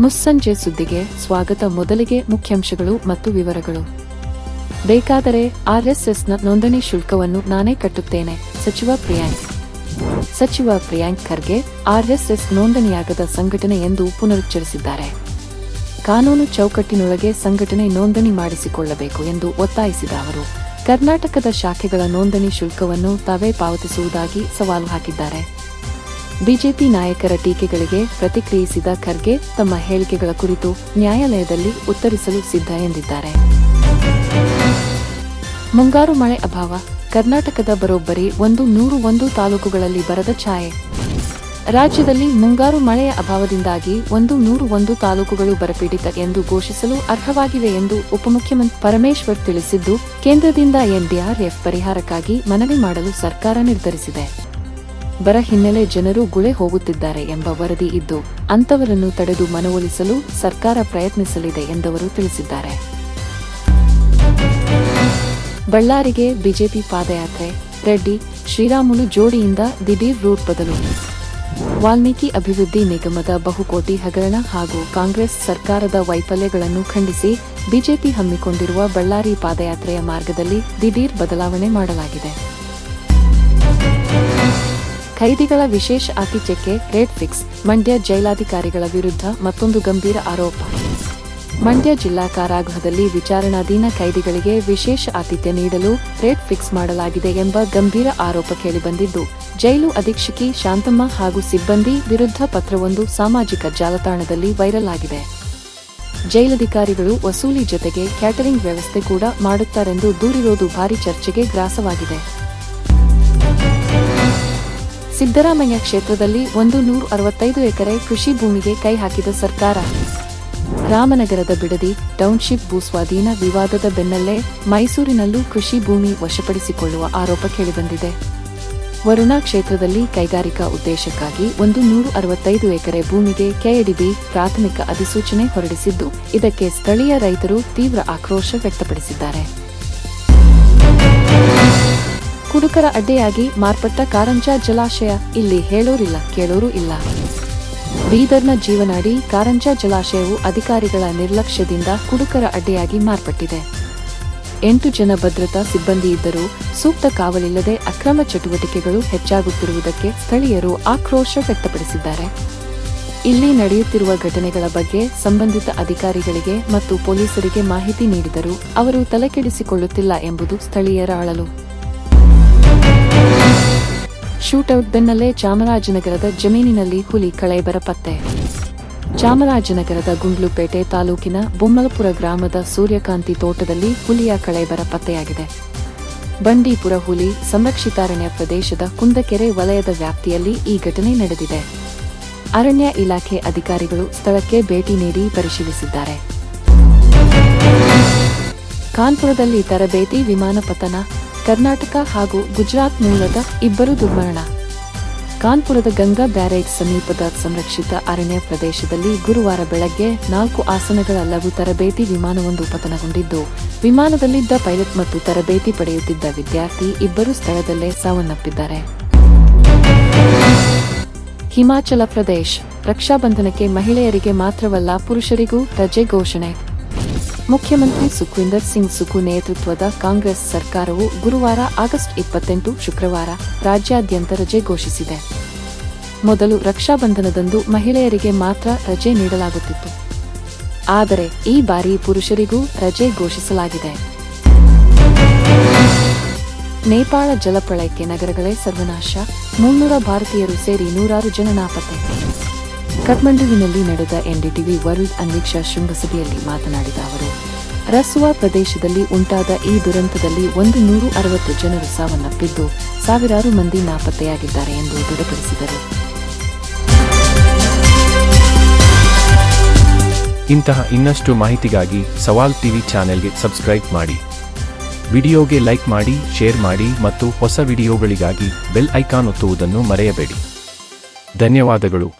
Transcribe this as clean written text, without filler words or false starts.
ಮುಸ್ಸಂಜೆ ಸುದ್ದಿಗೆ ಸ್ವಾಗತ. ಮೊದಲಿಗೆ ಮುಖ್ಯಾಂಶಗಳು ಮತ್ತು ವಿವರಗಳು. ಬೇಕಾದರೆ ಆರ್ಎಸ್ಎಸ್ನ ನೋಂದಣಿ ಶುಲ್ಕವನ್ನು ನಾನೇ ಕಟ್ಟುತ್ತೇನೆ, ಸಚಿವ ಪ್ರಿಯಾಂಕ್ ಖರ್ಗೆ ಆರ್ಎಸ್ಎಸ್ ನೋಂದಣಿಯಾಗದ ಸಂಘಟನೆ ಎಂದು ಪುನರುಚ್ಚರಿಸಿದ್ದಾರೆ. ಕಾನೂನು ಚೌಕಟ್ಟಿನೊಳಗೆ ಸಂಘಟನೆ ನೋಂದಣಿ ಮಾಡಿಸಿಕೊಳ್ಳಬೇಕು ಎಂದು ಒತ್ತಾಯಿಸಿದ ಅವರು, ಕರ್ನಾಟಕದ ಶಾಖೆಗಳ ನೋಂದಣಿ ಶುಲ್ಕವನ್ನು ತಾವೇ ಪಾವತಿಸುವುದಾಗಿ ಸವಾಲು ಹಾಕಿದ್ದಾರೆ. ಬಿಜೆಪಿ ನಾಯಕರ ಟೀಕೆಗಳಿಗೆ ಪ್ರತಿಕ್ರಿಯಿಸಿದ ಖರ್ಗೆ ತಮ್ಮ ಹೇಳಿಕೆಗಳ ಕುರಿತು ನ್ಯಾಯಾಲಯದಲ್ಲಿ ಉತ್ತರಿಸಲು ಸಿದ್ಧ ಎಂದಿದ್ದಾರೆ. ಮುಂಗಾರು ಮಳೆ ಅಭಾವ, ಕರ್ನಾಟಕದ ಬರೋಬ್ಬರಿ 101 ತಾಲೂಕುಗಳಲ್ಲಿ ಬರದ ಛಾಯೆ. ರಾಜ್ಯದಲ್ಲಿ ಮುಂಗಾರು ಮಳೆಯ ಅಭಾವದಿಂದಾಗಿ 101 ತಾಲೂಕುಗಳು ಬರಪೀಡಿತ ಎಂದು ಘೋಷಿಸಲು ಅರ್ಹವಾಗಿವೆ ಎಂದು ಉಪಮುಖ್ಯಮಂತ್ರಿ ಪರಮೇಶ್ವರ್ ತಿಳಿಸಿದ್ದು, ಕೇಂದ್ರದಿಂದ ಎನ್ಡಿಆರ್ಎಫ್ ಪರಿಹಾರಕ್ಕಾಗಿ ಮನವಿ ಮಾಡಲು ಸರ್ಕಾರ ನಿರ್ಧರಿಸಿದೆ. ಬರ ಹಿನ್ನೆಲೆ ಜನರು ಗುಳೆ ಹೋಗುತ್ತಿದ್ದಾರೆ ಎಂಬ ವರದಿ ಇದ್ದು, ಅಂತವರನ್ನು ತಡೆದು ಮನವೊಲಿಸಲು ಸರ್ಕಾರ ಪ್ರಯತ್ನಿಸಲಿದೆ ಎಂದವರು ತಿಳಿಸಿದ್ದಾರೆ. ಬಳ್ಳಾರಿಗೆ ಬಿಜೆಪಿ ಪಾದಯಾತ್ರೆ, ರೆಡ್ಡಿ ಶ್ರೀರಾಮುಲು ಜೋಡಿಯಿಂದ ದಿಢೀರ್ ರೂಟ್ ಬದಲು. ವಾಲ್ಮೀಕಿ ಅಭಿವೃದ್ಧಿ ನಿಗಮದ ಬಹುಕೋಟಿ ಹಗರಣ ಹಾಗೂ ಕಾಂಗ್ರೆಸ್ ಸರ್ಕಾರದ ವೈಫಲ್ಯಗಳನ್ನು ಖಂಡಿಸಿ ಬಿಜೆಪಿ ಹಮ್ಮಿಕೊಂಡಿರುವ ಬಳ್ಳಾರಿ ಪಾದಯಾತ್ರೆಯ ಮಾರ್ಗದಲ್ಲಿ ದಿಢೀರ್ ಬದಲಾವಣೆ ಮಾಡಲಾಗಿದೆ. ಖೈದಿಗಳ ವಿಶೇಷ ಆತಿಥ್ಯಕ್ಕೆ ರೇಟ್ ಫಿಕ್ಸ್, ಮಂಡ್ಯ ಜೈಲಾಧಿಕಾರಿಗಳ ವಿರುದ್ಧ ಮತ್ತೊಂದು ಗಂಭೀರ ಆರೋಪ. ಮಂಡ್ಯ ಜಿಲ್ಲಾ ಕಾರಾಗೃಹದಲ್ಲಿ ವಿಚಾರಣಾಧೀನ ಖೈದಿಗಳಿಗೆ ವಿಶೇಷ ಆತಿಥ್ಯ ನೀಡಲು ರೇಟ್ ಫಿಕ್ಸ್ ಮಾಡಲಾಗಿದೆ ಎಂಬ ಗಂಭೀರ ಆರೋಪ ಕೇಳಿಬಂದಿದ್ದು, ಜೈಲು ಅಧೀಕ್ಷಕಿ ಶಾಂತಮ್ಮ ಹಾಗೂ ಸಿಬ್ಬಂದಿ ವಿರುದ್ಧ ಪತ್ರವೊಂದು ಸಾಮಾಜಿಕ ಜಾಲತಾಣದಲ್ಲಿ ವೈರಲ್ ಆಗಿದೆ. ಜೈಲಧಿಕಾರಿಗಳು ವಸೂಲಿ ಜೊತೆಗೆ ಕ್ಯಾಟರಿಂಗ್ ವ್ಯವಸ್ಥೆ ಕೂಡ ಮಾಡುತ್ತಾರೆಂದು ದೂರಿರೋದು ಭಾರೀ ಚರ್ಚೆಗೆ ಗ್ರಾಸವಾಗಿದೆ. ಸಿದ್ದರಾಮಯ್ಯ ಕ್ಷೇತ್ರದಲ್ಲಿ 165 ಎಕರೆ ಕೃಷಿ ಭೂಮಿಗೆ ಕೈ ಹಾಕಿದ ಸರ್ಕಾರ. ರಾಮನಗರದ ಬಿಡದಿ ಟೌನ್ಶಿಪ್ ಭೂಸ್ವಾಧೀನ ವಿವಾದದ ಬೆನ್ನಲ್ಲೇ ಮೈಸೂರಿನಲ್ಲೂ ಕೃಷಿ ಭೂಮಿ ವಶಪಡಿಸಿಕೊಳ್ಳುವ ಆರೋಪ ಕೇಳಿಬಂದಿದೆ. ವರುಣಾ ಕ್ಷೇತ್ರದಲ್ಲಿ ಕೈಗಾರಿಕಾ ಉದ್ದೇಶಕ್ಕಾಗಿ 165 ಎಕರೆ ಭೂಮಿಗೆ ಕೆಎಡಿಬಿ ಪ್ರಾಥಮಿಕ ಅಧಿಸೂಚನೆ ಹೊರಡಿಸಿದ್ದು, ಇದಕ್ಕೆ ಸ್ಥಳೀಯ ರೈತರು ತೀವ್ರ ಆಕ್ರೋಶ ವ್ಯಕ್ತಪಡಿಸಿದ್ದಾರೆ. ಕುಡುಕರ ಅಡ್ಡೆಯಾಗಿ ಮಾರ್ಪಟ್ಟ ಕಾರಂಜ ಜಲಾಶಯ, ಇಲ್ಲಿ ಹೇಳೋರಿಲ್ಲ ಕೇಳೋರು ಇಲ್ಲ. ಬೀದರ್ನ ಜೀವನಾಡಿ ಕಾರಂಜ ಜಲಾಶಯವು ಅಧಿಕಾರಿಗಳ ನಿರ್ಲಕ್ಷ್ಯದಿಂದ ಕುಡುಕರ ಅಡ್ಡೆಯಾಗಿ ಮಾರ್ಪಟ್ಟಿದೆ. 8 ಜನ ಭದ್ರತಾ ಸಿಬ್ಬಂದಿ ಇದ್ದರೂ ಸೂಕ್ತ ಕಾವಲಿಲ್ಲದೆ ಅಕ್ರಮ ಚಟುವಟಿಕೆಗಳು ಹೆಚ್ಚಾಗುತ್ತಿರುವುದಕ್ಕೆ ಸ್ಥಳೀಯರು ಆಕ್ರೋಶ ವ್ಯಕ್ತಪಡಿಸಿದ್ದಾರೆ. ಇಲ್ಲಿ ನಡೆಯುತ್ತಿರುವ ಘಟನೆಗಳ ಬಗ್ಗೆ ಸಂಬಂಧಿತ ಅಧಿಕಾರಿಗಳಿಗೆ ಮತ್ತು ಪೊಲೀಸರಿಗೆ ಮಾಹಿತಿ ನೀಡಿದರೂ ಅವರು ತಲೆಕೆಡಿಸಿಕೊಳ್ಳುತ್ತಿಲ್ಲ ಎಂಬುದು ಸ್ಥಳೀಯರ ಅಳಲು. ಶೂಟೌಟ್ ಬೆನ್ನಲ್ಲೇ ಚಾಮರಾಜನಗರದ ಜಮೀನಿನಲ್ಲಿ ಹುಲಿ ಕಳೇಬರ ಪತ್ತೆ. ಚಾಮರಾಜನಗರದ ಗುಂಡ್ಲುಪೇಟೆ ತಾಲೂಕಿನ ಬೊಮ್ಮಲಪುರ ಗ್ರಾಮದ ಸೂರ್ಯಕಾಂತಿ ತೋಟದಲ್ಲಿ ಹುಲಿಯ ಕಳೇಬರ ಪತ್ತೆಯಾಗಿದೆ. ಬಂಡೀಪುರ ಹುಲಿ ಸಂರಕ್ಷಿತಾರಣ್ಯ ಪ್ರದೇಶದ ಕುಂದಕೆರೆ ವಲಯದ ವ್ಯಾಪ್ತಿಯಲ್ಲಿ ಈ ಘಟನೆ ನಡೆದಿದೆ. ಅರಣ್ಯ ಇಲಾಖೆ ಅಧಿಕಾರಿಗಳು ಸ್ಥಳಕ್ಕೆ ಭೇಟಿ ನೀಡಿ ಪರಿಶೀಲಿಸಿದ್ದಾರೆ. ಕಾನ್ಪುರದಲ್ಲಿ ತರಬೇತಿ ವಿಮಾನ ಪತನ, ಕರ್ನಾಟಕ ಹಾಗೂ ಗುಜರಾತ್ ಮೂಲದ ಇಬ್ಬರು ದುರ್ಮರಣ. ಕಾನ್ಪುರದ ಗಂಗಾ ಬ್ಯಾರೇಜ್ ಸಮೀಪದ ಸಂರಕ್ಷಿತ ಅರಣ್ಯ ಪ್ರದೇಶದಲ್ಲಿ ಗುರುವಾರ ಬೆಳಗ್ಗೆ 4 ಆಸನಗಳ ಲಘು ತರಬೇತಿ ವಿಮಾನವೊಂದು ಪತನಗೊಂಡಿದ್ದು, ವಿಮಾನದಲ್ಲಿದ್ದ ಪೈಲಟ್ ಮತ್ತು ತರಬೇತಿ ಪಡೆಯುತ್ತಿದ್ದ ವಿದ್ಯಾರ್ಥಿ ಇಬ್ಬರು ಸ್ಥಳದಲ್ಲೇ ಸಾವನ್ನಪ್ಪಿದ್ದಾರೆ. ಹಿಮಾಚಲ ಪ್ರದೇಶ ರಕ್ಷಾಬಂಧನಕ್ಕೆ ಮಹಿಳೆಯರಿಗೆ ಮಾತ್ರವಲ್ಲ ಪುರುಷರಿಗೂ ರಜೆ ಘೋಷಣೆ. ಮುಖ್ಯಮಂತ್ರಿ ಸುಖ್ವಿಂದರ್ ಸಿಂಗ್ ಸುಖು ನೇತೃತ್ವದ ಕಾಂಗ್ರೆಸ್ ಸರ್ಕಾರವು ಗುರುವಾರ ಆಗಸ್ಟ್ 28 ಶುಕ್ರವಾರ ರಾಜ್ಯಾದ್ಯಂತ ರಜೆ ಘೋಷಿಸಿದೆ. ಮೊದಲು ರಕ್ಷಾಬಂಧನದಂದು ಮಹಿಳೆಯರಿಗೆ ಮಾತ್ರ ರಜೆ ನೀಡಲಾಗುತ್ತಿತ್ತು. ಆದರೆ ಈ ಬಾರಿ ಪುರುಷರಿಗೂ ರಜೆ ಘೋಷಿಸಲಾಗಿದೆ. ನೇಪಾಳ ಜಲಪ್ರಳಯಕ್ಕೆ ನಗರಗಳೇ ಸರ್ವನಾಶ, 300 ಭಾರತೀಯರು ಸೇರಿ 100 ಜನ ನಾಪತ್ತೆ. ಕಠ್ಮಂಡುವಿನಲ್ಲಿ ನಡೆದ ಎನ್ಡಿಟಿವಿ ವರ್ಲ್ಡ್ ಅನ್ವೀಕ್ಷಾ ಶೃಂಗಸಭೆಯಲ್ಲಿ ಮಾತನಾಡಿದ ಅವರು, ರಸುವಾ ಪ್ರದೇಶದಲ್ಲಿ ಉಂಟಾದ ಈ ದುರಂತದಲ್ಲಿ 160 ಜನರು ಸಾವನ್ನಪ್ಪಿದ್ದು, ಸಾವಿರಾರು ಮಂದಿ ನಾಪತ್ತೆಯಾಗಿದ್ದಾರೆ ಎಂದು ದೃಢಪಡಿಸಿದರು. ಇಂತಹ ಇನ್ನಷ್ಟು ಮಾಹಿತಿಗಾಗಿ ಸವಾಲ್ ಟಿವಿ ಚಾನೆಲ್ಗೆ ಸಬ್ಸ್ಕ್ರೈಬ್ ಮಾಡಿ. ವಿಡಿಯೋಗೆ ಲೈಕ್ ಮಾಡಿ, ಶೇರ್ ಮಾಡಿ ಮತ್ತು ಹೊಸ ವಿಡಿಯೋಗಳಿಗಾಗಿ ಬೆಲ್ ಐಕಾನ್ ಒತ್ತುವುದನ್ನು ಮರೆಯಬೇಡಿ. ಧನ್ಯವಾದಗಳು.